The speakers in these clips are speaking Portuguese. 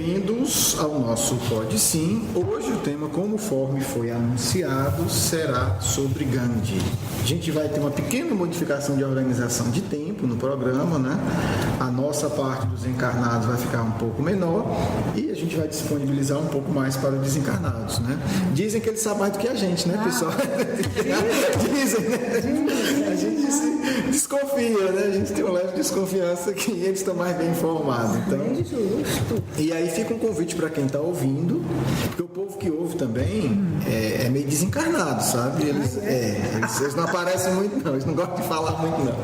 Bem-vindos ao nosso Pode Sim. Hoje o tema, conforme foi anunciado, será sobre Gandhi. A gente vai ter uma pequena modificação de organização de tempo no programa, né? A nossa parte dos encarnados vai ficar um pouco menor e a gente vai disponibilizar um pouco mais para os desencarnados, né? Dizem que eles sabem mais do que a gente, né, pessoal? Dizem, né? A gente se desconfia, né? A gente tem uma leve desconfiança que eles estão mais bem informados. Então, e aí fica um convite para quem está ouvindo, porque o povo que ouve também é meio desencarnado, sabe? Eles não aparecem muito não, eles não gostam de falar muito não.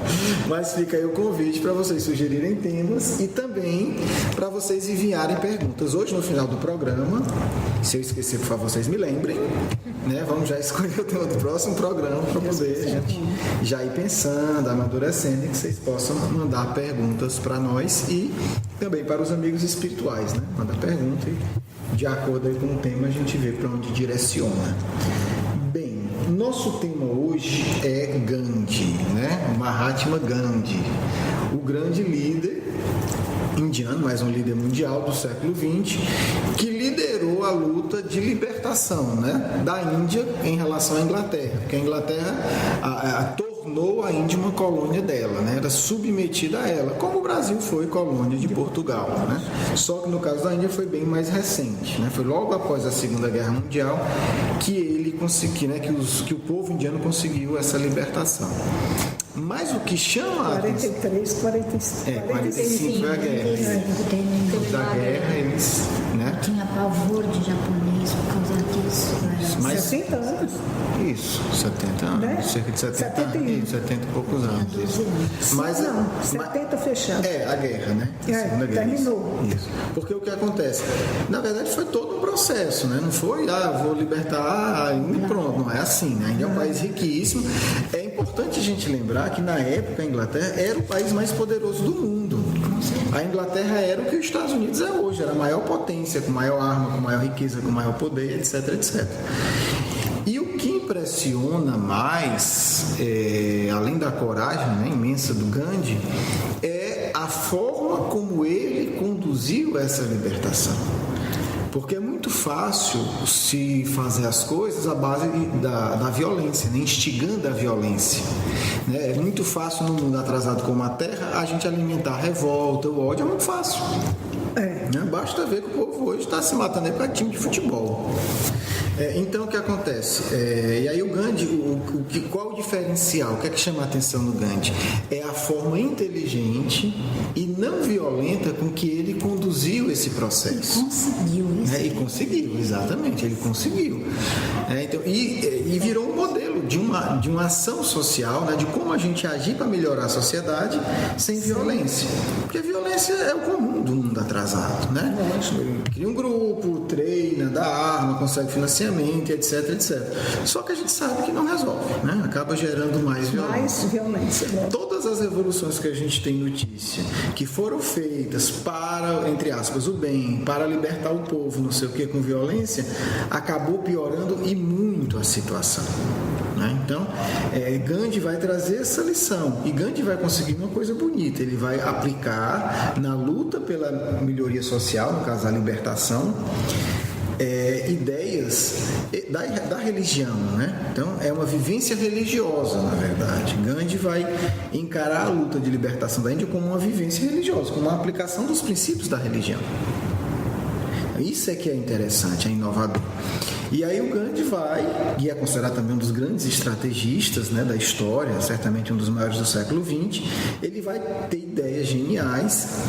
Mas fica aí o convite para vocês sugerirem temas e também para vocês enviarem perguntas. Hoje, no final do programa, se eu esquecer, por favor, vocês me lembrem, né? Vamos já escolher o tema do próximo programa para poder a gente já ir pensando, amadurecendo, e que vocês possam mandar perguntas para nós e também para os amigos espirituais, né? Manda pergunta e de acordo aí com o tema a gente vê para onde direciona. Bem, nosso tema hoje é Gandhi, né? Mahatma Gandhi, o grande líder indiano, mas um líder mundial do século XX, que liderou a luta de libertação, né, da Índia em relação à Inglaterra, porque a Inglaterra tornou a Índia uma colônia dela, né, era submetida a ela, como o Brasil foi colônia de Portugal, né, só que no caso da Índia foi bem mais recente, né, foi logo após a Segunda Guerra Mundial que ele conseguiu, né, que o povo indiano conseguiu essa libertação. Mas o que chama 43, 45. 45 foi a guerra. Da guerra, eles, né? Tinha pavor de japonês por causa disso. Mas, 70 anos. Isso, 70 anos. Né? Cerca de 70 71. 70 e poucos anos. Isso. Mas, não, 70 fechado. a guerra, né? Segunda guerra. Terminou. Isso. Porque o que acontece? Na verdade, foi todo um processo, né? Não foi, vou libertar e pronto. Não é assim, né? Ainda é um país riquíssimo. É importante a gente lembrar que na época a Inglaterra era o país mais poderoso do mundo. A Inglaterra era o que os Estados Unidos é hoje, era a maior potência, com maior arma, com maior riqueza, com maior poder, etc, etc. E o que impressiona mais, além da coragem, né, imensa do Gandhi, é a forma como ele conduziu essa libertação. Porque é muito fácil se fazer as coisas à base da violência, né? Instigando a violência. Né? É muito fácil no mundo atrasado como a Terra a gente alimentar a revolta, o ódio, é muito fácil. Né? Basta ver que o povo hoje está se matando aí para time de futebol. Então o que acontece? E aí o Gandhi, qual o diferencial? O que é que chama a atenção no Gandhi? É a forma inteligente e não violenta com que ele conduziu esse processo. Conseguiu isso. E conseguiu, exatamente, ele conseguiu. Então, e virou um modelo de uma ação social, né, de como a gente agir para melhorar a sociedade sem violência. Porque a violência é o comum do mundo atrasado, né? Cria um grupo, treina, dá arma, consegue financiamento, etc, etc. Só que a gente sabe que não resolve, né? Acaba gerando mais violência. Mais violência. Todas as revoluções que a gente tem notícia, que foram feitas para, entre aspas, o bem, para libertar o povo, não sei o que, com violência, acabou piorando e muito a situação. Então, Gandhi vai trazer essa lição e Gandhi vai conseguir uma coisa bonita, ele vai aplicar na luta pela melhoria social, no caso a libertação, ideias da religião, né? Então é uma vivência religiosa, na verdade. Gandhi vai encarar a luta de libertação da Índia como uma vivência religiosa, como uma aplicação dos princípios da religião. Isso é que é interessante, é inovador. E aí o Gandhi vai, e é considerado também um dos grandes estrategistas, né, da história, certamente um dos maiores do século XX, ele vai ter ideias geniais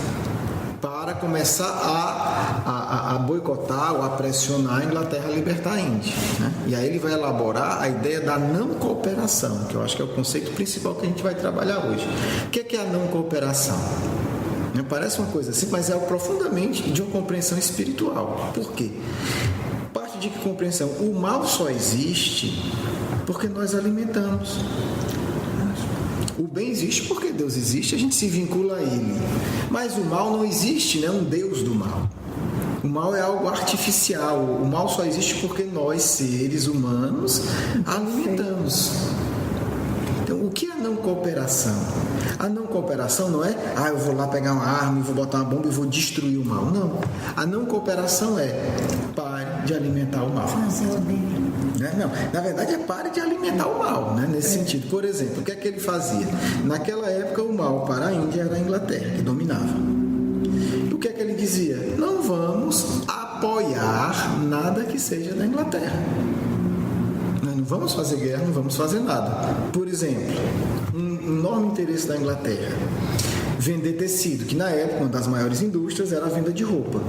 para começar a boicotar ou a pressionar a Inglaterra a libertar a Índia. Né? E aí ele vai elaborar a ideia da não cooperação, que eu acho que é o conceito principal que a gente vai trabalhar hoje. O que é a não cooperação? Parece uma coisa assim, mas é profundamente de uma compreensão espiritual. Por quê? Parte de que compreensão? O mal só existe porque nós alimentamos. O bem existe porque Deus existe, a gente se vincula a Ele. Mas o mal não existe, né? Um Deus do mal. O mal é algo artificial. O mal só existe porque nós, seres humanos, alimentamos. Então, o que é a não cooperação? A não cooperação não é, eu vou lá pegar uma arma e vou botar uma bomba e vou destruir o mal. Não. A não cooperação é pare de alimentar o mal. Fazer o bem. Não, na verdade é pare de alimentar o mal, né? Nesse sentido. Por exemplo, o que é que ele fazia? Naquela época o mal para a Índia era a Inglaterra que dominava. O que é que ele dizia? Não vamos apoiar nada que seja da Inglaterra. Nós não vamos fazer guerra, não vamos fazer nada. Por exemplo, um enorme interesse da Inglaterra, vender tecido, que na época uma das maiores indústrias era a venda de roupa.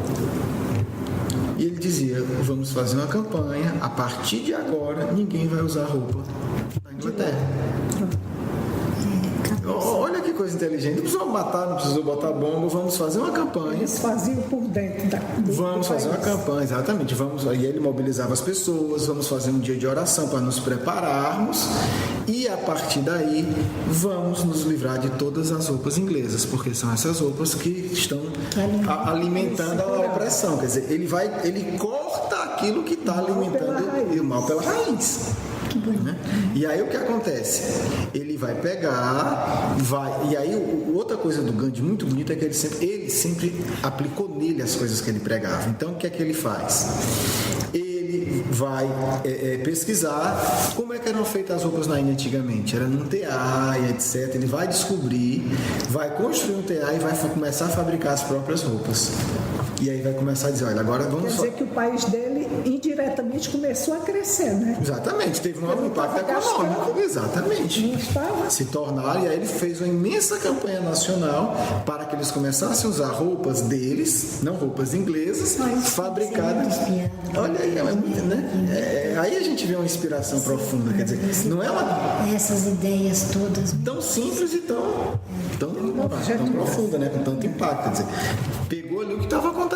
E ele dizia, vamos fazer uma campanha, a partir de agora ninguém vai usar roupa da Inglaterra. Olha que coisa inteligente. Não precisou matar, não precisou botar bomba, vamos fazer uma campanha. Eles faziam por dentro Vamos fazer uma campanha, exatamente. E ele mobilizava as pessoas, vamos fazer um dia de oração para nos prepararmos e a partir daí vamos nos livrar de todas as roupas inglesas, porque são essas roupas que estão alimentando a opressão. Quer dizer, ele corta aquilo que está alimentando o mal pela raiz. Né? E aí o que acontece? Ele vai pegar, e aí outra coisa do Gandhi muito bonita é que ele sempre aplicou nele as coisas que ele pregava. Então o que é que ele faz? Ele vai pesquisar como é que eram feitas as roupas na Índia antigamente. Era num tear, etc. Ele vai descobrir, vai construir um tear e vai começar a fabricar as próprias roupas. E aí vai começar a dizer, olha, agora vamos... Quer dizer que o país dele indiretamente começou a crescer, né? Exatamente, teve um impacto econômico. Exatamente. Se tornaram, e aí ele fez uma imensa campanha nacional para que eles começassem a usar roupas deles, não roupas inglesas, fabricadas. Olha aí, né? Aí a gente vê uma inspiração profunda, quer dizer, não é uma... Essas ideias todas. Tão simples e tão profunda, né? Com tanto impacto, quer dizer, pegou ali o que estava acontecendo.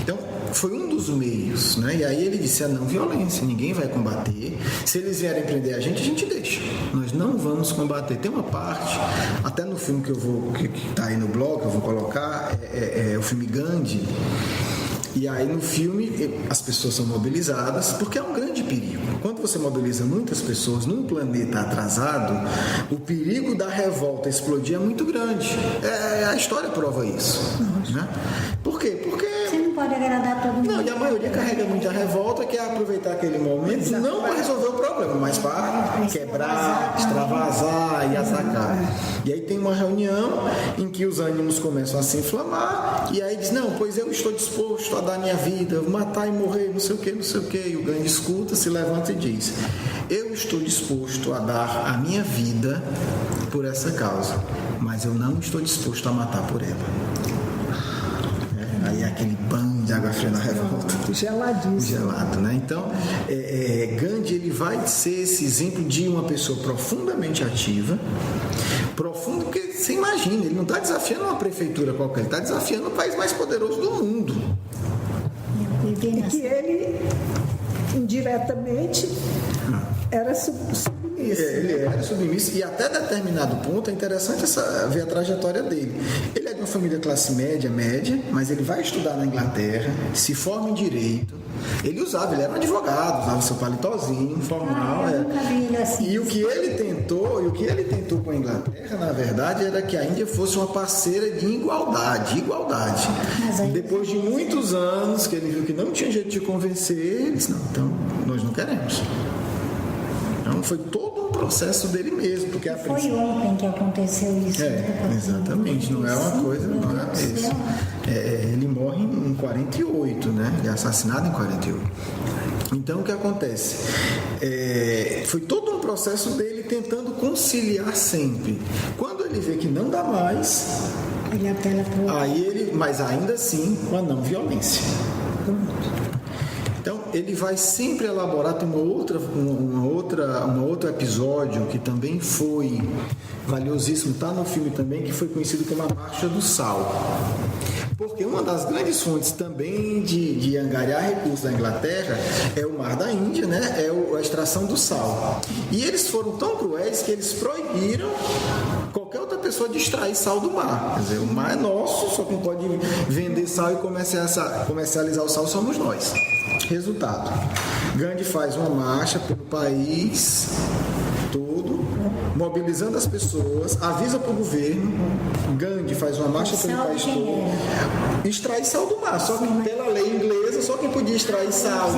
Então, foi um dos meios, né? E aí ele disse, a não violência, ninguém vai combater. Se eles vierem prender a gente deixa. Nós não vamos combater. Tem uma parte, até no filme que está aí no blog, eu vou colocar, é o filme Gandhi. E aí no filme as pessoas são mobilizadas porque é um grande perigo. Quando você mobiliza muitas pessoas num planeta atrasado, o perigo da revolta explodir é muito grande. A história prova isso. Né? Por quê? Porque você não pode agradar todo mundo. Não, e a maioria carrega muita revolta, quer aproveitar aquele momento não para resolver o problema, mas para quebrar, extravasar e atacar. E aí tem uma reunião em que os ânimos começam a se inflamar e aí diz, não, pois eu estou disposto a dar minha vida, matar e morrer, não sei o que. E o Gandhi escuta, se levanta e diz, eu estou disposto a dar a minha vida por essa causa, mas eu não estou disposto a matar por ela. Aí aquele banho de água fria na revolta. Geladíssimo. Gelado, né? Então, Gandhi ele vai ser esse exemplo de uma pessoa profundamente ativa, profundo, porque você imagina, ele não está desafiando uma prefeitura qualquer, ele está desafiando o país mais poderoso do mundo. E que ele, indiretamente, era submisso. Ele era submisso e até determinado ponto é interessante ver a trajetória dele. Ele é de uma família classe média, mas ele vai estudar na Inglaterra, se forma em Direito. Ele era um advogado, usava seu palitózinho formal. Assim. E o que ele tentou com a Inglaterra, na verdade, era que a Índia fosse uma parceira de igualdade. Depois de muitos anos que ele viu que não tinha jeito de convencer, ele disse, não, então nós não queremos. Então foi todo um processo dele mesmo. Porque foi ontem que aconteceu isso. Exatamente, não é uma coisa, não é isso. Ele morre em 48, né? Ele é assassinado em 48. Então o que acontece? Foi todo um processo dele tentando conciliar sempre. Quando ele vê que não dá mais, ele apela pro... mas ainda assim com a não violência. Então, ele vai sempre elaborar, tem um outro episódio que também foi valiosíssimo, está no filme também, que foi conhecido como a Marcha do Sal. Porque uma das grandes fontes também de angariar recursos da Inglaterra é o Mar da Índia, né? A extração do sal. E eles foram tão cruéis que eles proibiram qualquer outra pessoa de extrair sal do mar. Quer dizer, o mar é nosso, só quem pode vender sal e comercializar o sal somos nós. Resultado, Gandhi faz uma marcha pelo país todo mobilizando as pessoas, avisa para o governo, Gandhi faz uma marcha pelo país todo, extrai sal do mar, só que pela lei inglesa, só quem podia extrair sal,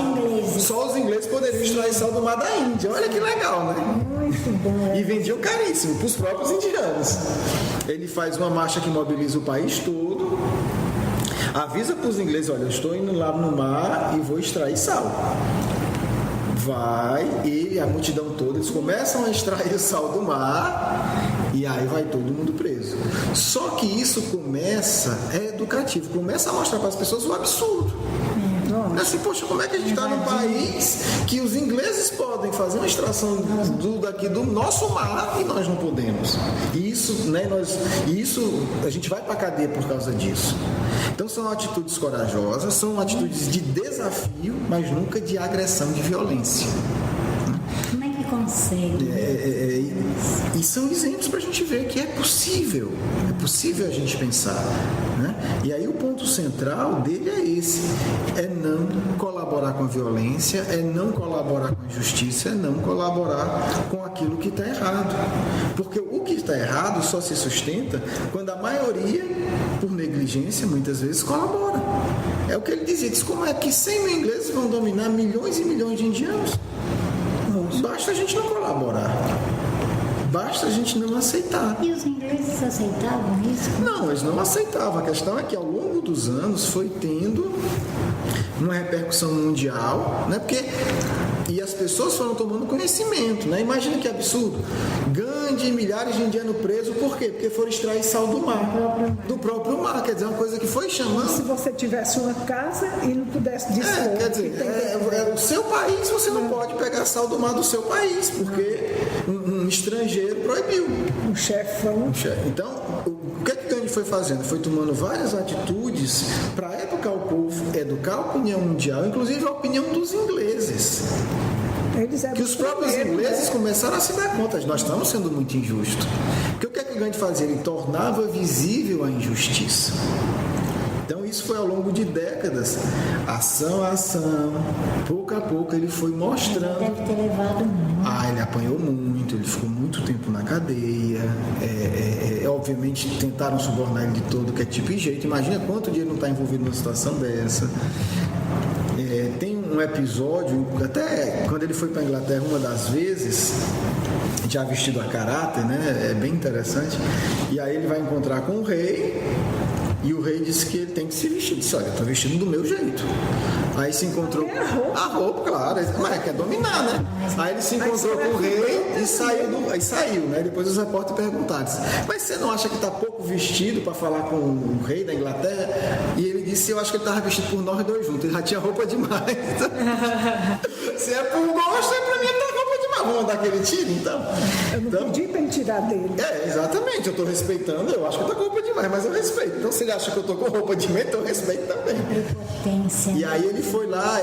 só os ingleses poderiam extrair sal do mar da Índia. Olha que legal, né? Muito bom. E vendiam caríssimo para os próprios indianos. Ele faz uma marcha que mobiliza o país todo, avisa para os ingleses, olha, eu estou indo lá no mar e vou extrair sal. Vai, ele, a multidão toda, eles começam a extrair o sal do mar e aí vai todo mundo preso. Só que isso é educativo, começa a mostrar para as pessoas o absurdo. Assim, poxa, como é que a gente está num país que os ingleses podem fazer uma extração daqui do nosso mar e nós não podemos? E isso, né, a gente vai para a cadeia por causa disso. Então são atitudes corajosas, são atitudes de desafio, mas nunca de agressão, de violência. Como é que consegue? E são exemplos para a gente ver que é possível a gente pensar, né? E aí o ponto central dele é esse, é não colaborar com a violência, é não colaborar com a injustiça, é não colaborar com aquilo que está errado. Porque o que está errado só se sustenta quando a maioria, por negligência, muitas vezes colabora. É o que ele dizia, diz, como é que 100 mil ingleses vão dominar milhões e milhões de indianos? Basta a gente não colaborar. Basta a gente não aceitar. E os ingleses aceitavam isso? Não, eles não aceitavam. A questão é que ao longo dos anos foi tendo uma repercussão mundial, né? E as pessoas foram tomando conhecimento, né? Imagina que absurdo. Gandhi e milhares de indianos presos, por quê? Porque foram extrair sal do mar. Do próprio mar, quer dizer, uma coisa que foi chamando... Se você tivesse uma casa e não pudesse dispor... quer dizer, o seu país, você não pode pegar sal do mar do seu país, porque um estrangeiro proibiu. Um chefão. Então, o que Gandhi foi fazendo? Foi tomando várias atitudes para educar o povo, educar a opinião mundial, inclusive a opinião dos ingleses. Que os próprios ingleses começaram a se dar conta de nós estamos sendo muito injustos. Porque o que Gandhi fazia? Ele tornava visível a injustiça. Então isso foi ao longo de décadas, ação a ação, pouco a pouco ele foi mostrando. Ele deve ter levado muito. Ele apanhou muito, ele ficou muito tempo na cadeia. Obviamente tentaram subornar ele de todo que é tipo de jeito. Imagina quanto dia ele não está envolvido numa situação dessa. Tem um episódio, até quando ele foi para a Inglaterra uma das vezes, já vestido a caráter, né? É bem interessante. E aí ele vai encontrar com o rei. E o rei disse que ele tem que se vestir. Disse, olha, eu estou vestindo do meu jeito. Aí se encontrou... A roupa, claro. Mas quer dominar, né? Aí ele se encontrou com o rei e saiu, né? Depois os repórteres perguntaram, mas você não acha que está pouco vestido para falar com o rei da Inglaterra? E ele disse, eu acho que ele estava vestido por nós dois juntos. Ele já tinha roupa demais. Se é por gosto, para mim ele tá roupa demais. Vamos mandar aquele tiro, então? Eu não pedi para ele tirar dele. Exatamente. Eu estou respeitando. Eu acho que eu estou com roupa demais, mas eu respeito. Então, se ele acha que eu estou com roupa demais, então eu respeito também. E aí ele foi lá,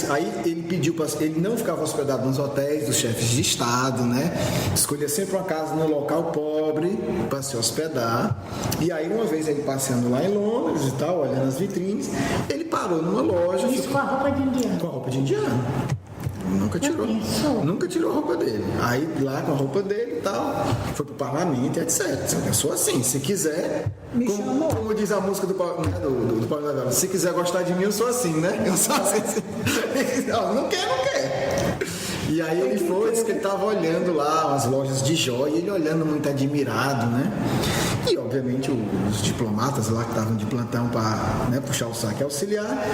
aí ele pediu para... Ele não ficava hospedado nos hotéis dos chefes de Estado, né? Escolhia sempre uma casa no local pobre para se hospedar. E aí, uma vez ele passeando lá em Londres e tal, olhando as vitrines, ele parou numa loja... Isso com a roupa de indiano? Com a roupa de indiano. Nunca tirou a roupa dele. Aí lá com a roupa dele e tal, foi pro parlamento e etc. Eu sou assim, se quiser, como diz a música do Paulo Navel, se quiser gostar de mim, eu sou assim, né? Eu sou assim. Não quer. E aí ele foi, disse que ele estava olhando lá as lojas de joia, e ele olhando muito admirado, né? E obviamente os diplomatas lá que estavam de plantão para, né, puxar o saque auxiliar,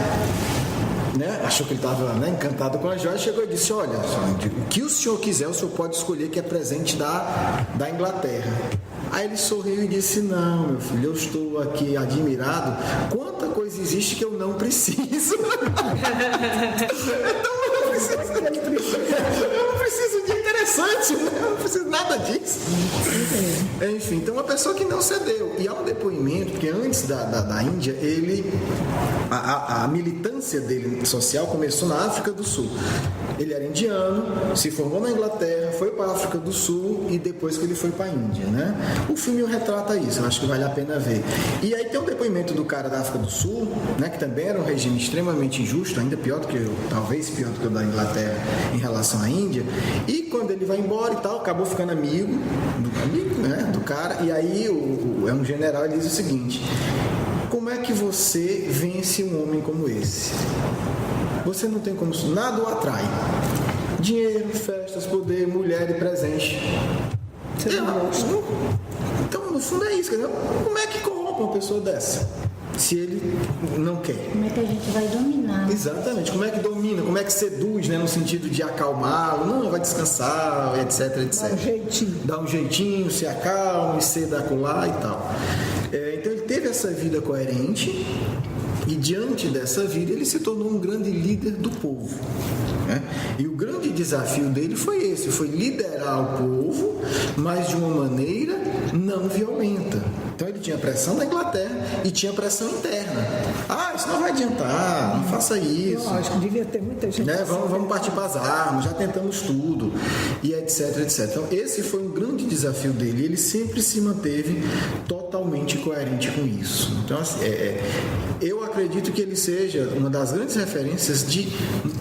né, achou que ele estava, né, encantado com a joia, chegou e disse, olha, o que o senhor quiser, o senhor pode escolher, que é presente da Inglaterra. Aí ele sorriu e disse, não, meu filho, eu estou aqui admirado, quanta coisa existe que eu não preciso. Então eu não preciso de interessante, né? Eu não preciso nada disso. Enfim, então uma pessoa que não cedeu. E há um depoimento, porque antes da Índia, a militância dele social começou na África do Sul. Ele era indiano, se formou na Inglaterra, foi para a África do Sul e depois que ele foi para a Índia, né? O filme retrata isso, eu acho que vale a pena ver. E aí tem um depoimento do cara da África do Sul, né, que também era um regime extremamente injusto, ainda pior do que talvez pior do que o da Inglaterra em relação à Índia. E quando ele vai embora e tal, acabou ficando amigo, né, do cara, e aí é um general, ele diz o seguinte: como é que você vence um homem como esse? Você não tem como, nada o atrai. Dinheiro, festas, poder, mulher e presente. Então, no fundo é isso, quer dizer, como é que corrompe uma pessoa dessa? Se ele não quer. Como é que a gente vai dominar? Exatamente, como é que domina, como é que seduz, né, no sentido de acalmá-lo, não, vai descansar, etc, etc. Dá um jeitinho. Dá um jeitinho, se acalma, ceda acolá e tal. Então ele teve essa vida coerente e diante dessa vida ele se tornou um grande líder do povo. Né? E o grande desafio dele foi esse, foi liderar o povo, mas de uma maneira não violenta. Então ele tinha pressão da Inglaterra e tinha pressão interna. Isso não vai adiantar, não faça isso. Lógico, devia ter muita gente. Né? Vamos partir para as armas, já tentamos tudo, e etc, etc. Então esse foi um grande desafio dele. Ele sempre se manteve totalmente coerente com isso. Então assim, eu acredito que ele seja uma das grandes referências de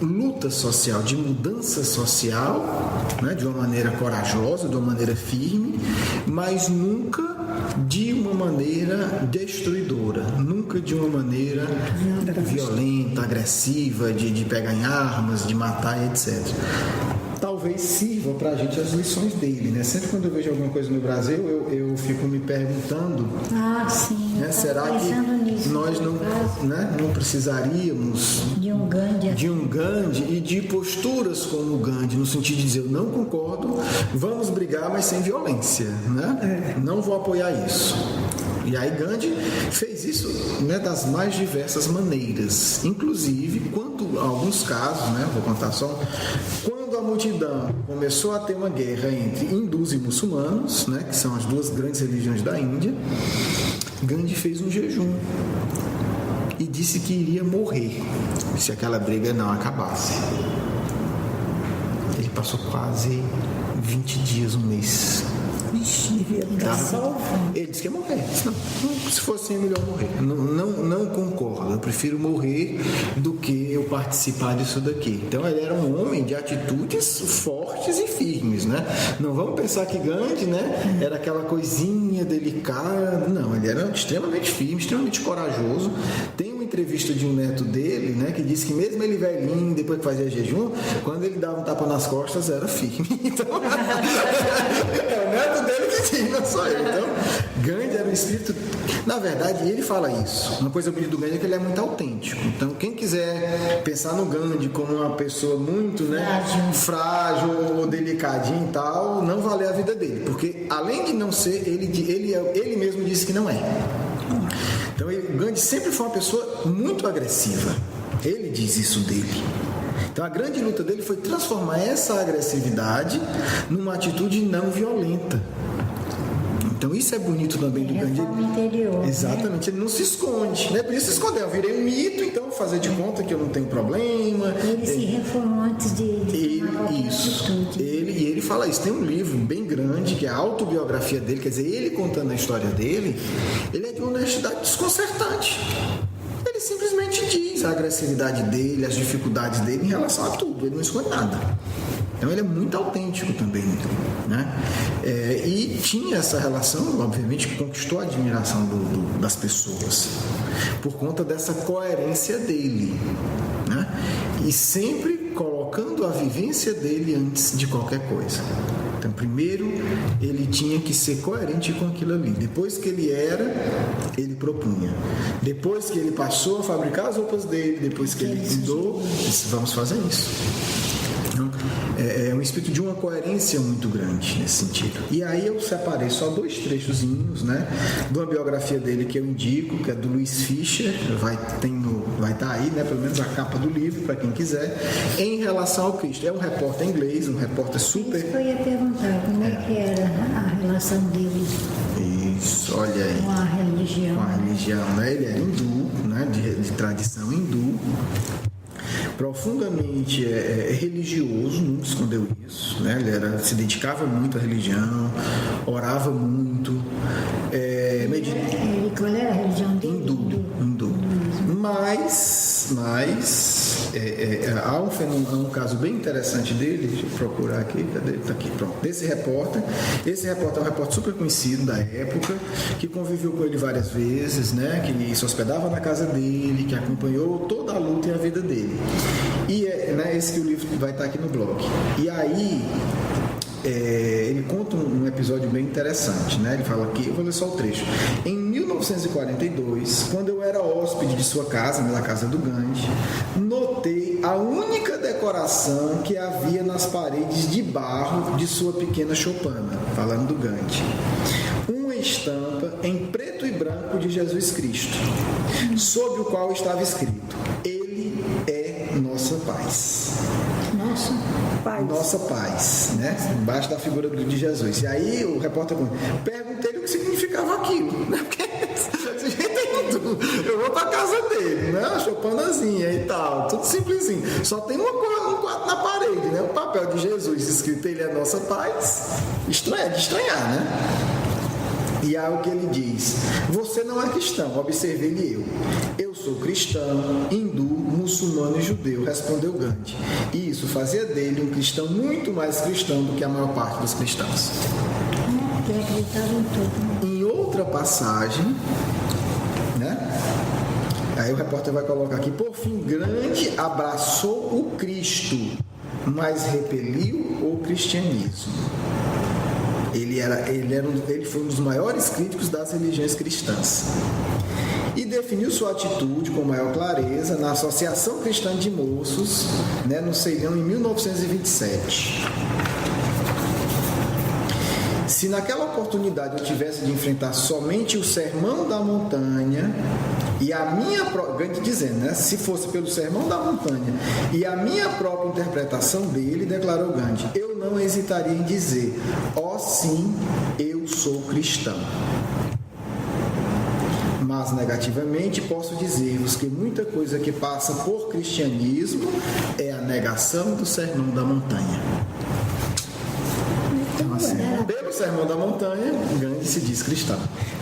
luta social, de mudança social, né? De uma maneira corajosa, de uma maneira firme, mas nunca de uma maneira destruidora, nunca de uma maneira violenta, agressiva, de pegar em armas, de matar, etc. Talvez sirva para a gente as lições dele, né? Sempre quando eu vejo alguma coisa no Brasil, eu fico me perguntando, sim, né? Será que nisso, nós não precisaríamos de um Gandhi e de posturas como o Gandhi, no sentido de dizer, eu não concordo, vamos brigar, mas sem violência, né? Não vou apoiar isso. E aí Gandhi fez isso, né, das mais diversas maneiras, inclusive quando, alguns casos, né, vou contar só, quando a multidão começou a ter uma guerra entre hindus e muçulmanos, né, que são as duas grandes religiões da Índia, Gandhi fez um jejum e disse que iria morrer se aquela briga não acabasse. Ele passou quase 20 dias, um mês. Ele disse que ia morrer. Se fosse melhor morrer. Não concordo. Eu prefiro morrer do que eu participar disso daqui. Então ele era um homem de atitudes fortes e firmes, né? Não vamos pensar que Gandhi, né, era aquela coisinha delicada. Não, ele era extremamente firme, extremamente corajoso. Tem uma entrevista de um neto dele, né, que disse que mesmo ele velhinho, depois que fazia jejum, quando ele dava um tapa nas costas, era firme. Então, é o neto dele que diz, não sou eu. Então, Gandhi era um espírito... Na verdade, ele fala isso. Uma coisa bonita do Gandhi é que ele é muito autêntico. Então, quem quiser pensar no Gandhi como uma pessoa muito, né, frágil ou delicadinho e tal, não vale a vida dele. Porque, além de não ser, ele mesmo disse que não é. Então, o Gandhi sempre foi uma pessoa muito agressiva. Ele diz isso dele. Então a grande luta dele foi transformar essa agressividade numa atitude não violenta. Então isso é bonito também do Gandhi. Interior, exatamente, né? Ele não se esconde, né? Por isso se esconder. Eu virei um mito, então vou fazer de conta que eu não tenho problema. Ele se reformou antes de isso. Ele fala isso. Tem um livro bem grande que é a autobiografia dele, quer dizer, ele contando a história dele, ele é de uma honestidade desconcertante. Ele simplesmente diz a agressividade dele, as dificuldades dele em relação a tudo. Ele não esconde nada. Então ele é muito autêntico também, né? E tinha essa relação, obviamente, que conquistou a admiração das pessoas por conta dessa coerência dele, né? E sempre colocando a vivência dele antes de qualquer coisa. Então, primeiro, ele tinha que ser coerente com aquilo ali. Depois que ele era, ele propunha. Depois que ele passou a fabricar as roupas dele, depois que ele mudou, disse, vamos fazer isso. Então, é um espírito de uma coerência muito grande nesse sentido. E aí eu separei só 2 trechozinhos, né, de uma biografia dele que eu indico, que é do Luiz Fischer, vai estar aí, né, pelo menos a capa do livro, para quem quiser, em relação ao Cristo. É um repórter inglês, um repórter super... Isso que eu ia perguntar, como é que era a relação dele? Isso, olha aí. Com a religião. Com a religião, né? Ele era hindu, né, de tradição hindu. Profundamente religioso, nunca escondeu isso, né? Ele se dedicava muito à religião, orava muito. Qual era a religião dele? Hindu. Mas há um caso bem interessante dele, deixa eu procurar aqui, cadê? Está aqui, pronto, desse repórter. Esse repórter é um repórter super conhecido da época, que conviveu com ele várias vezes, né, que se hospedava na casa dele, que acompanhou toda a luta e a vida dele. E né, esse que o livro vai estar aqui no blog. E aí ele conta um episódio bem interessante, né? Ele fala aqui, eu vou ler só o trecho. Em 1942, quando eu era hóspede de sua casa, na casa do Gandhi, notei a única decoração que havia nas paredes de barro de sua pequena choupana, falando do Gandhi. Uma estampa em preto e branco de Jesus Cristo, sob o qual estava escrito: Ele é nossa paz. Nossa paz, né? Embaixo da figura de Jesus. E aí o repórter perguntei-lhe o que significava aquilo, né? Porque eu vou pra casa dele, né? Uma choupanazinha e tal, tudo simplesinho. Só tem um quadro na parede, né? O papel de Jesus escrito: Ele é nossa paz. De estranhar, né? E aí o que ele diz: você não é cristão, observei-lhe eu sou cristão, hindu, muçulmano e judeu, respondeu Gandhi. E isso fazia dele um cristão muito mais cristão do que a maior parte dos cristãos. Porque acreditava em tudo. Em outra passagem, né? Aí o repórter vai colocar aqui: por fim, Gandhi abraçou o Cristo, mas repeliu o cristianismo. Ele foi um dos maiores críticos das religiões cristãs e definiu sua atitude com maior clareza na Associação Cristã de Moços, né, no Ceilão, em 1927. Se naquela oportunidade eu tivesse de enfrentar somente o Sermão da Montanha e a minha Gandhi dizendo, né, se fosse pelo Sermão da Montanha e a minha própria interpretação dele, declarou Gandhi, eu não hesitaria em dizer: ó, sim, eu sou cristão. Mas negativamente posso dizer-vos que muita coisa que passa por cristianismo é a negação do Sermão da Montanha. Então, assim, pelo Sermão da Montanha, Gandhi se diz cristão.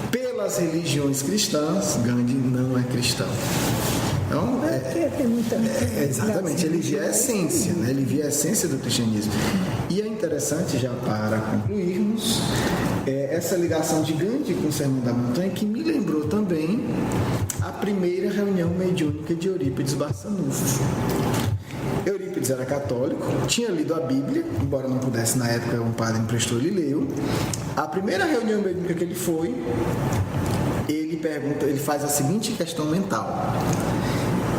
Pelas religiões cristãs, Gandhi não é cristão. Então, exatamente, ele via a essência, né? Ele via a essência do cristianismo. E é interessante, já para concluirmos, essa ligação de Gandhi com o Sermão da Montanha, que me lembrou também a primeira reunião mediúnica de Eurípides Barçanufo. Eurípides era católico, tinha lido a Bíblia, embora não pudesse na época, um padre emprestou, ele leu. A primeira reunião mediúnica que ele foi, ele faz a seguinte questão mental: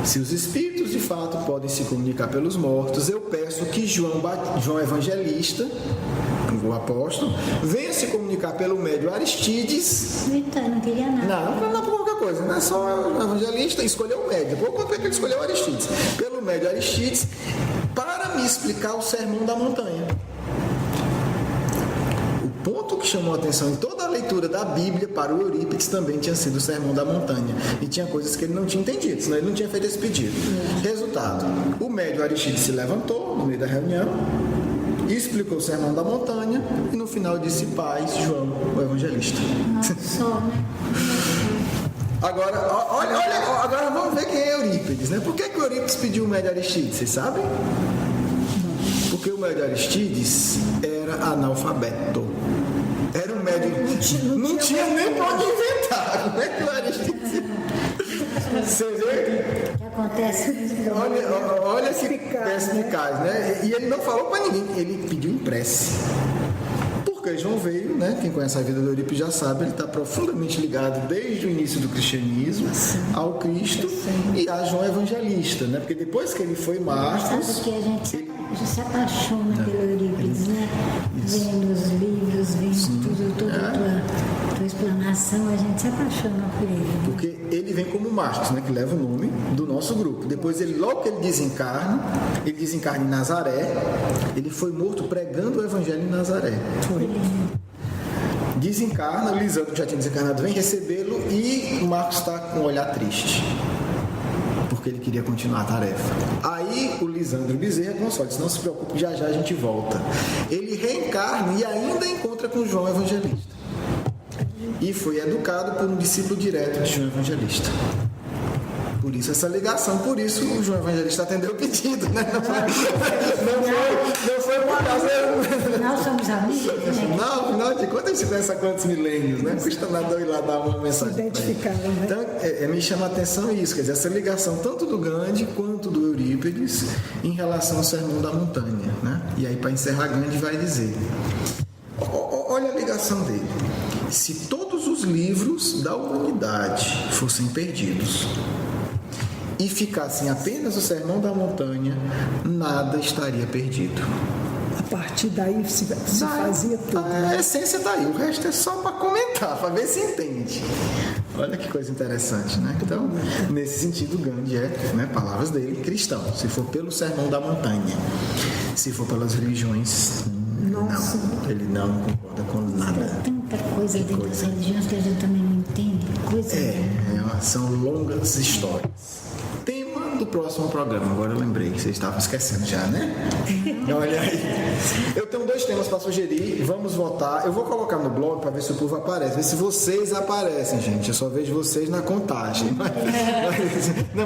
se os espíritos de fato podem se comunicar pelos mortos, eu peço que João Evangelista, o apóstolo, venha se comunicar pelo médium Aristides. Então, não queria nada. Não por qualquer coisa, não é só o evangelista, escolheu o médium. Por quanto é que ele escolheu Aristides? Pelo médium Aristides, para me explicar o Sermão da Montanha. O ponto que chamou a atenção em toda a leitura da Bíblia para o Eurípides também tinha sido o Sermão da Montanha. E tinha coisas que ele não tinha entendido, senão ele não tinha feito esse pedido. Resultado: o médium Aristides se levantou no meio da reunião, explicou o Sermão da Montanha e no final disse: paz, João, o Evangelista. Só, né? Agora, agora vamos ver quem é Eurípides, né? Por que o Eurípides pediu o médium Aristides? Vocês sabem? Porque o médium Aristides era analfabeto. Era um médium. Não tinha nem para onde inventar. Como é que o Aristides. Você vê? Que acontece. Olha que perspicaz, né? E ele não falou para ninguém, ele pediu em prece. Porque João veio, né? Quem conhece a vida do Eurípides já sabe, ele está profundamente ligado desde o início do cristianismo ao Cristo e a João Evangelista, né? Porque depois que ele foi Marcos. Sabe que a gente se apaixona pelo Eurípides, né? Vendo os livros, vendo toda a tua explanação, a gente se apaixona por ele. Né? Porque ele vem como Marcos, né? Que leva o nome do nosso grupo. Depois, logo que ele desencarna em Nazaré, ele foi morto pregando o Evangelho em Nazaré. Desencarna, o Lisandro já tinha desencarnado, vem recebê-lo e o Marcos está com um olhar triste, porque ele queria continuar a tarefa. Aí o Lisandro Bezerra consola, disse: não se preocupe, já a gente volta. Ele reencarna e ainda encontra com João Evangelista. E foi educado por um discípulo direto de João Evangelista. Por isso essa ligação, por isso o João Evangelista atendeu o pedido, né? Não foi por causa... Nós somos amigos, né? Não, afinal de contas a gente conhece há quantos milênios, né? Custa nada eu ir lá dar uma mensagem. Identificaram, né? Então, me chama a atenção isso, quer dizer, essa ligação tanto do Gandhi quanto do Eurípides em relação ao Sermão da Montanha, né? E aí, para encerrar, Gandhi vai dizer: olha a ligação dele. Se todos os livros da humanidade fossem perdidos e ficassem apenas o Sermão da Montanha, nada estaria perdido. A partir daí se fazia tudo. A essência está aí, o resto é só para comentar, para ver se entende. Olha que coisa interessante, né? Então, nesse sentido, Gandhi né, palavras dele, cristão. Se for pelo Sermão da Montanha, se for pelas religiões, não. Ele não concorda com nada. Tem tanta coisa dentro das religiões que a gente também não entende. São longas histórias. Tema do próximo programa, agora eu lembrei, vocês estavam esquecendo já, né? Olha aí. Eu tenho 2 temas para sugerir, vamos votar. Eu vou colocar no blog para ver se o povo aparece, ver se vocês aparecem, gente. Eu só vejo vocês na contagem.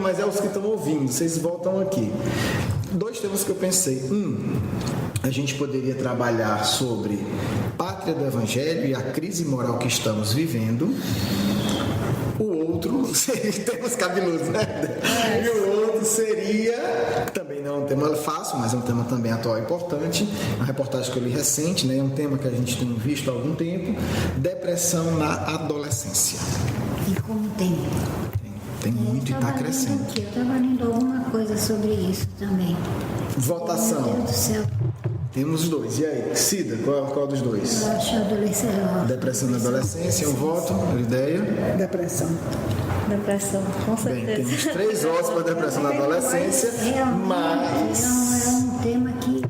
Mas é os que estão ouvindo, vocês voltam aqui. 2 temas que eu pensei. A gente poderia trabalhar sobre pátria do Evangelho e a crise moral que estamos vivendo. O outro, temos cabeludos, né? E o outro seria, também não é um tema fácil, mas é um tema também atual e importante, uma reportagem que eu li recente, né? É um tema que a gente tem visto há algum tempo, depressão na adolescência. E como tem? Tem muito e está crescendo. Eu estava lendo alguma coisa sobre isso também. Votação. Meu Deus do céu. Temos os 2. E aí, Cida, qual dos 2? Eu acho adolescência. Depressão na adolescência, um voto, uma ideia? Depressão, com certeza. Bem, temos 3 votos para depressão na adolescência, mas É um tema que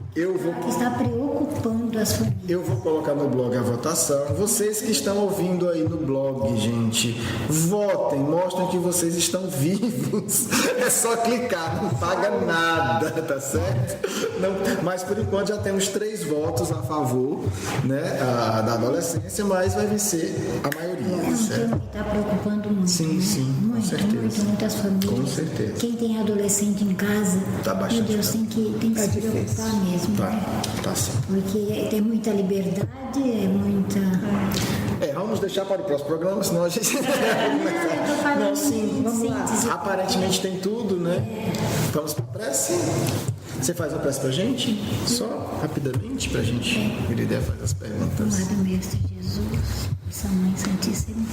está preocupando as famílias. eu vou colocar no blog a votação. Vocês que estão ouvindo aí no blog, gente, votem, mostrem que vocês estão vivos. É só clicar, não paga nada, tá certo? Não, mas por enquanto já temos 3 votos a favor, né, da adolescência, mas vai vencer a maioria. É um tema que está preocupando muito. Sim, né? sim, com certeza. Muitas famílias. Com certeza. Quem tem adolescente em casa, Tá bastante meu Deus, tem que se preocupar mesmo. Né? Tá sim. Porque tem muita liberdade, é muita. Vamos deixar para o próximo programa, senão a gente... Não, sim, vamos lá. Aparentemente tem tudo, né? Vamos para a prece. Você faz a prece para a gente? Só rapidamente para a gente. A ideia faz as perguntas. Amado Mestre Jesus, Sua Mãe Santíssima,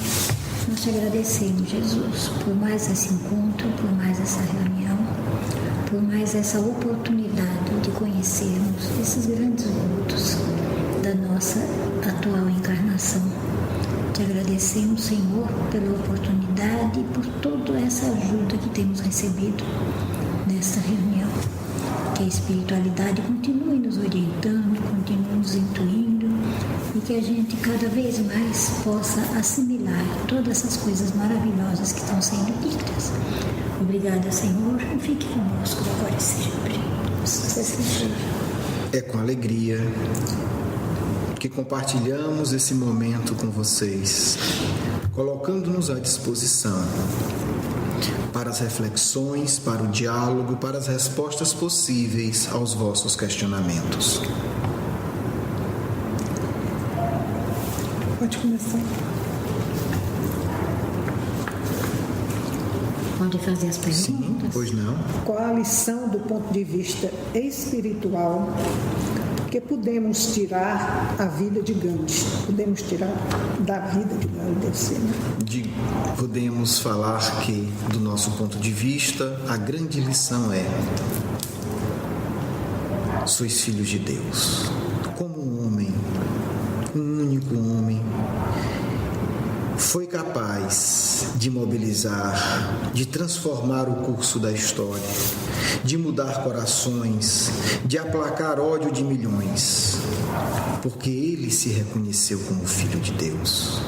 nós te agradecemos, Jesus, por mais esse encontro, por mais essa reunião, por mais essa oportunidade de conhecermos esses grandes vultos da nossa atual encarnação. Te agradecemos, Senhor, pela oportunidade e por toda essa ajuda que temos recebido nesta reunião. Que a espiritualidade continue nos orientando, continue nos intuindo e que a gente cada vez mais possa assimilar todas essas coisas maravilhosas que estão sendo ditas. Obrigada, Senhor, e fique conosco agora e sempre. É com alegria que compartilhamos esse momento com vocês, colocando-nos à disposição para as reflexões, para o diálogo, para as respostas possíveis aos vossos questionamentos. Pode começar. Pode fazer as perguntas? Sim, pois não. Qual a lição do ponto de vista espiritual que podemos tirar a vida de Gandhi? Podemos tirar da vida de Gandhi, deve ser, né? Podemos falar que, do nosso ponto de vista, a grande lição é: sois filhos de Deus. Como um homem, um único homem, foi capaz de mobilizar, de transformar o curso da história, de mudar corações, de aplacar ódio de milhões, porque ele se reconheceu como filho de Deus.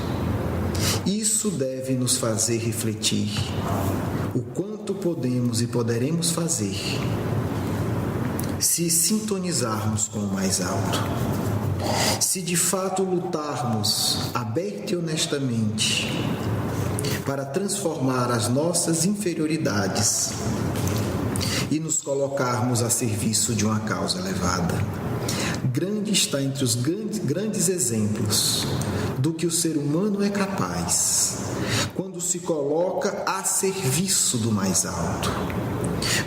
Isso deve nos fazer refletir o quanto podemos e poderemos fazer se sintonizarmos com o mais alto. Se de fato lutarmos aberta e honestamente para transformar as nossas inferioridades e nos colocarmos a serviço de uma causa elevada. Grande está entre os grandes exemplos do que o ser humano é capaz quando se coloca a serviço do mais alto.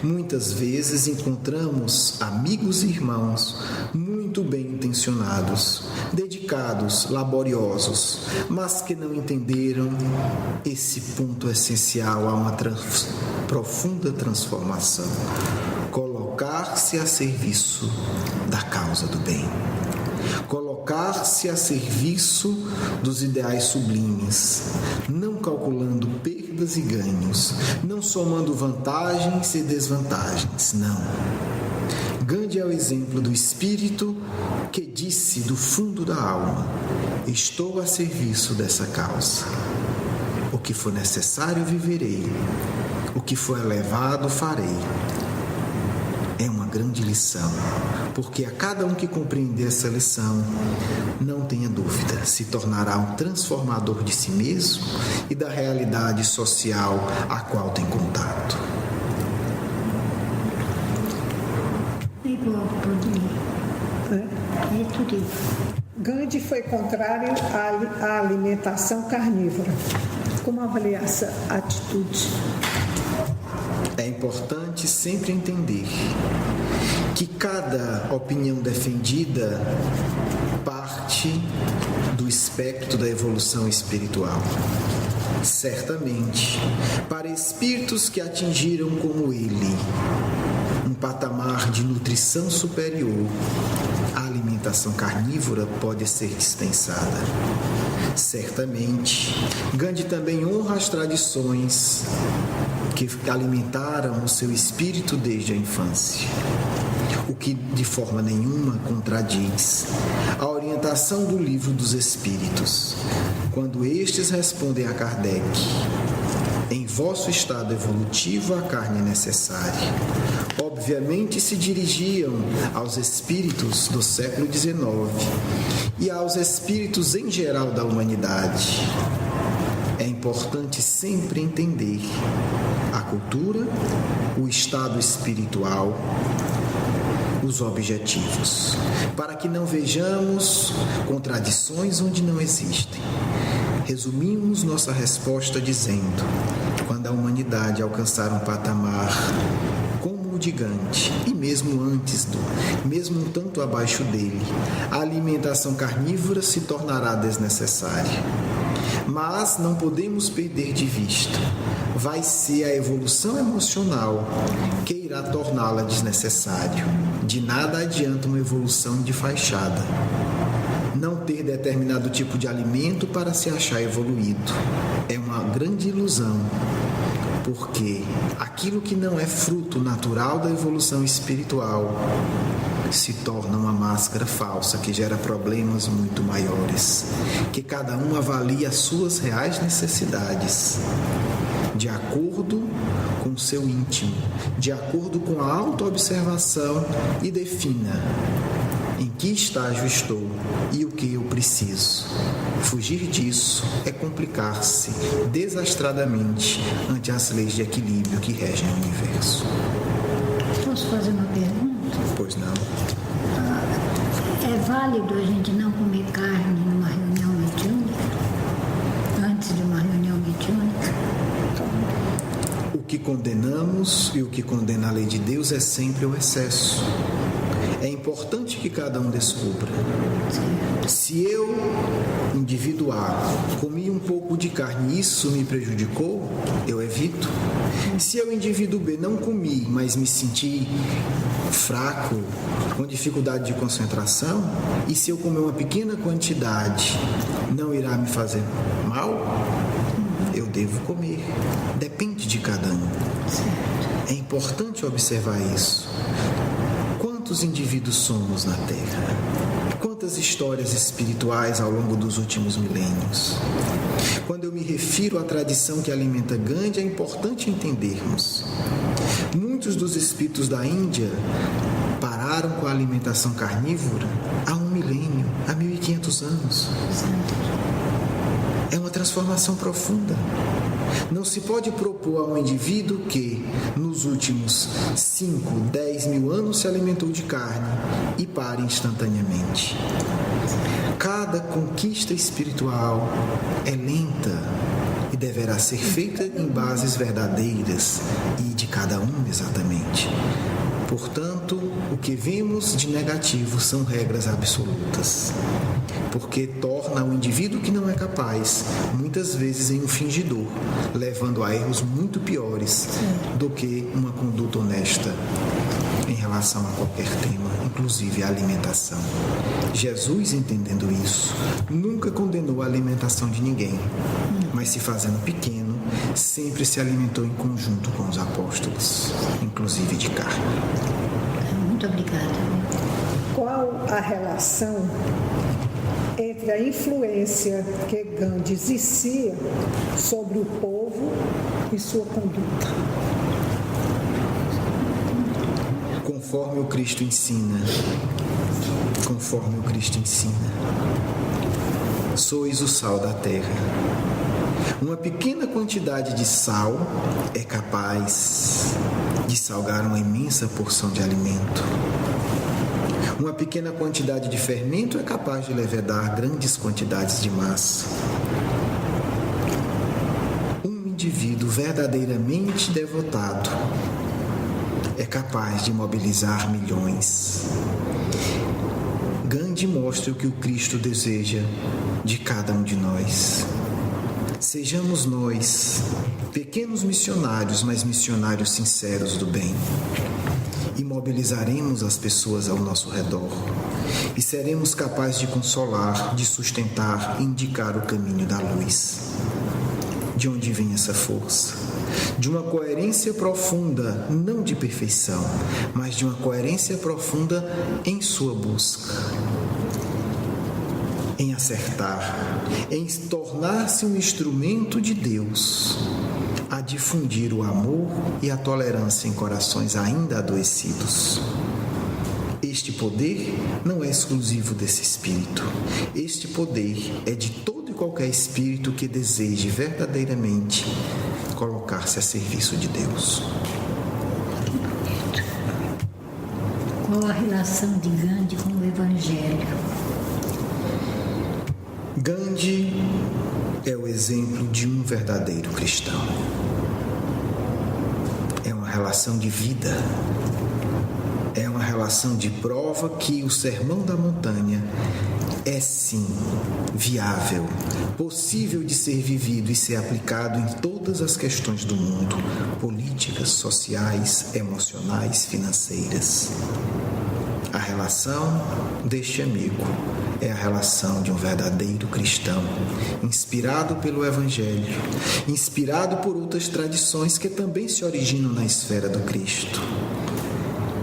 Muitas vezes encontramos amigos e irmãos muito bem intencionados, dedicados, laboriosos, mas que não entenderam esse ponto essencial a uma profunda transformação: colocar-se a serviço da causa do bem. Colocar-se a serviço dos ideais sublimes, não calculando perdas e ganhos, não somando vantagens e desvantagens, não. Gandhi é o exemplo do espírito que disse do fundo da alma: estou a serviço dessa causa. O que for necessário viverei, o que for elevado farei. É uma grande lição, porque a cada um que compreender essa lição, não tenha dúvida, se tornará um transformador de si mesmo e da realidade social a qual tem contato. É igual é tudo isso. Gandhi foi contrário à alimentação carnívora. Como avalia essa atitude? É importante sempre entender que cada opinião defendida parte do espectro da evolução espiritual. Certamente, para espíritos que atingiram como ele um patamar de nutrição superior, a alimentação carnívora pode ser dispensada. Certamente, Gandhi também honra as tradições que alimentaram o seu espírito desde a infância, o que de forma nenhuma contradiz a orientação do Livro dos Espíritos, quando estes respondem a Kardec: em vosso estado evolutivo a carne é necessária. Obviamente se dirigiam aos espíritos do século XIX e aos espíritos em geral da humanidade. É importante sempre entender a cultura, o estado espiritual, os objetivos, para que não vejamos contradições onde não existem. Resumimos nossa resposta dizendo: quando a humanidade alcançar um patamar como o de Gandhi, e mesmo mesmo um tanto abaixo dele, a alimentação carnívora se tornará desnecessária. Mas não podemos perder de vista: vai ser a evolução emocional que irá torná-la desnecessária. De nada adianta uma evolução de fachada. Não ter determinado tipo de alimento para se achar evoluído é uma grande ilusão, porque aquilo que não é fruto natural da evolução espiritual se torna uma máscara falsa que gera problemas muito maiores, que cada um avalie as suas reais necessidades de acordo com o seu íntimo, de acordo com a autoobservação, e defina: em que estágio estou e o que eu preciso. Fugir disso é complicar-se desastradamente ante as leis de equilíbrio que regem o universo. Posso fazer uma pergunta? Pois não. É válido a gente não comer carne numa reunião mediúnica? Antes de uma reunião mediúnica? O que condenamos e o que condena a lei de Deus é sempre o excesso. É importante que cada um descubra. Se eu, indivíduo A, comi um pouco de carne e isso me prejudicou, eu evito. Se eu, indivíduo B, não comi, mas me senti fraco, com dificuldade de concentração, e se eu comer uma pequena quantidade, não irá me fazer mal, eu devo comer. Depende de cada um. É importante observar isso. Quantos indivíduos somos na Terra? Quantas histórias espirituais ao longo dos últimos milênios? Quando eu me refiro à tradição que alimenta Gandhi, é importante entendermos. Muitos dos espíritos da Índia pararam com a alimentação carnívora há 1 milênio, há 1500 anos. É uma transformação profunda. Não se pode propor a um indivíduo que, nos últimos 5, 10 mil anos, se alimentou de carne e pare instantaneamente. Cada conquista espiritual é lenta e deverá ser feita em bases verdadeiras e de cada um exatamente. Portanto, o que vemos de negativo são regras absolutas, porque torna o indivíduo que não é capaz, muitas vezes em um fingidor, levando a erros muito piores do que uma conduta honesta em relação a qualquer tema, inclusive a alimentação. Jesus, entendendo isso, nunca condenou a alimentação de ninguém, mas se fazendo pequeno, sempre se alimentou em conjunto com os apóstolos, inclusive de carne. Muito obrigada. Qual a relação entre a influência que Gandhi exercia sobre o povo e sua conduta? Conforme o Cristo ensina, sois o sal da terra. Uma pequena quantidade de sal é capaz de salgar uma imensa porção de alimento. Uma pequena quantidade de fermento é capaz de levedar grandes quantidades de massa. Um indivíduo verdadeiramente devotado é capaz de mobilizar milhões. Gandhi mostra o que o Cristo deseja de cada um de nós. Sejamos nós pequenos missionários, mas missionários sinceros do bem. E mobilizaremos as pessoas ao nosso redor. E seremos capazes de consolar, de sustentar e indicar o caminho da luz. De onde vem essa força? De uma coerência profunda, não de perfeição, mas de uma coerência profunda em sua busca, em acertar, em tornar-se um instrumento de Deus, a difundir o amor e a tolerância em corações ainda adoecidos. Este poder não é exclusivo desse espírito. Este poder é de todo e qualquer espírito que deseje verdadeiramente colocar-se a serviço de Deus. Qual a relação de Gandhi com o Evangelho? Gandhi é o exemplo de um verdadeiro cristão. É uma relação de vida. É uma relação de prova que o Sermão da Montanha é sim viável, possível de ser vivido e ser aplicado em todas as questões do mundo, políticas, sociais, emocionais, financeiras. A relação deste amigo é a relação de um verdadeiro cristão, inspirado pelo Evangelho, inspirado por outras tradições que também se originam na esfera do Cristo,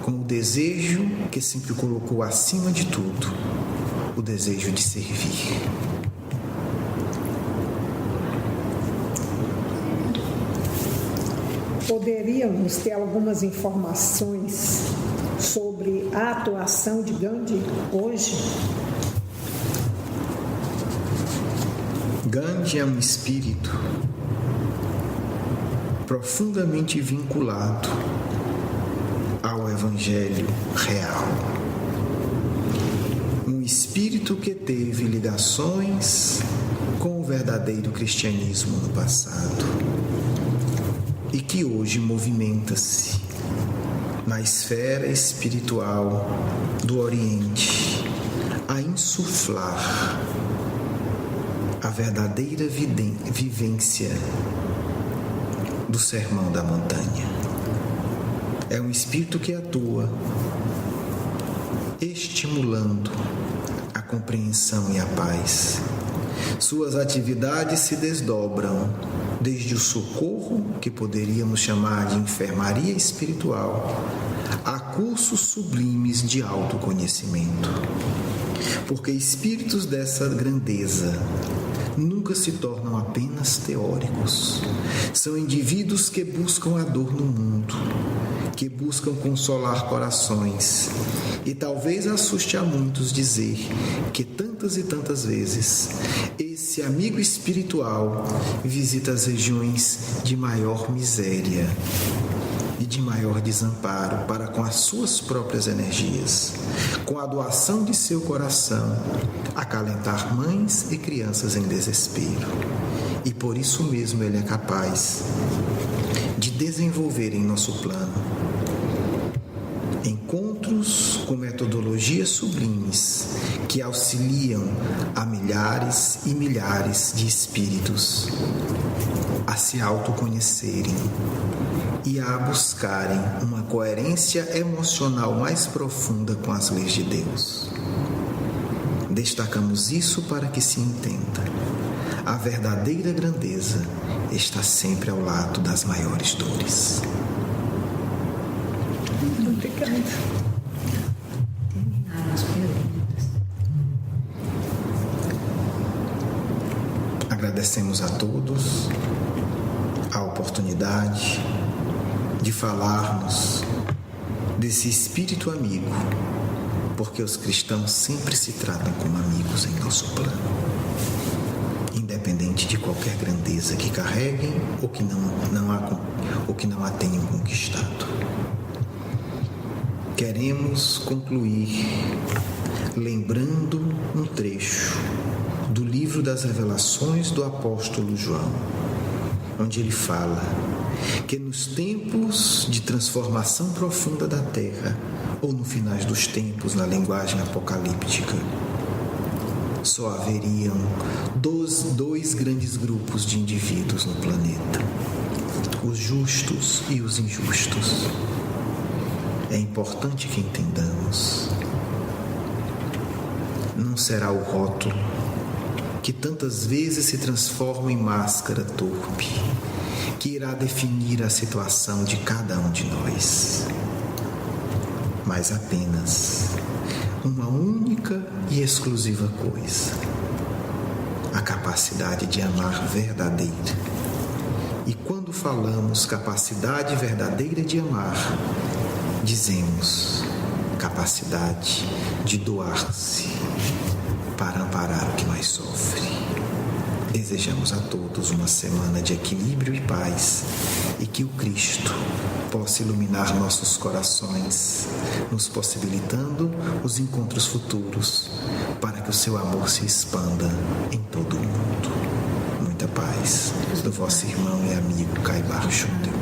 com o desejo que sempre colocou acima de tudo, o desejo de servir. Poderíamos ter algumas informações sobre a atuação de Gandhi hoje? Gandhi é um espírito profundamente vinculado ao Evangelho real. Um espírito que teve ligações com o verdadeiro cristianismo no passado e que hoje movimenta-se na esfera espiritual do Oriente a insuflar a verdadeira vivência do Sermão da Montanha. É um espírito que atua estimulando a compreensão e a paz. Suas atividades se desdobram desde o socorro, que poderíamos chamar de enfermaria espiritual, a cursos sublimes de autoconhecimento. Porque espíritos dessa grandeza nunca se tornam apenas teóricos. São indivíduos que buscam a dor no mundo que buscam consolar corações. E talvez assuste a muitos dizer que tantas e tantas vezes esse amigo espiritual visita as regiões de maior miséria e de maior desamparo para com as suas próprias energias, com a doação de seu coração, acalentar mães e crianças em desespero. E por isso mesmo ele é capaz de desenvolver em nosso plano encontros com metodologias sublimes que auxiliam a milhares e milhares de espíritos a se autoconhecerem e a buscarem uma coerência emocional mais profunda com as leis de Deus. Destacamos isso para que se entenda. A verdadeira grandeza está sempre ao lado das maiores dores. Obrigada. Terminaram as perguntas. Agradecemos a todos a oportunidade de falarmos desse espírito amigo, porque os cristãos sempre se tratam como amigos em nosso plano, independente de qualquer grandeza que carreguem ou que não a tenham conquistado. Queremos concluir lembrando um trecho do livro das Revelações do apóstolo João, onde ele fala que nos tempos de transformação profunda da Terra, ou no final dos tempos, na linguagem apocalíptica, só haveriam dois grandes grupos de indivíduos no planeta: os justos e os injustos. É importante que entendamos. Não será o rótulo que tantas vezes se transforma em máscara torpe que irá definir a situação de cada um de nós, mas apenas uma única e exclusiva coisa: a capacidade de amar verdadeira. E quando falamos capacidade verdadeira de amar, dizemos capacidade de doar-se para amparar o que mais sofre. Desejamos a todos uma semana de equilíbrio e paz, e que o Cristo possa iluminar nossos corações, nos possibilitando os encontros futuros, para que o seu amor se expanda em todo o mundo. Muita paz do vosso irmão e amigo Caibar Júnior.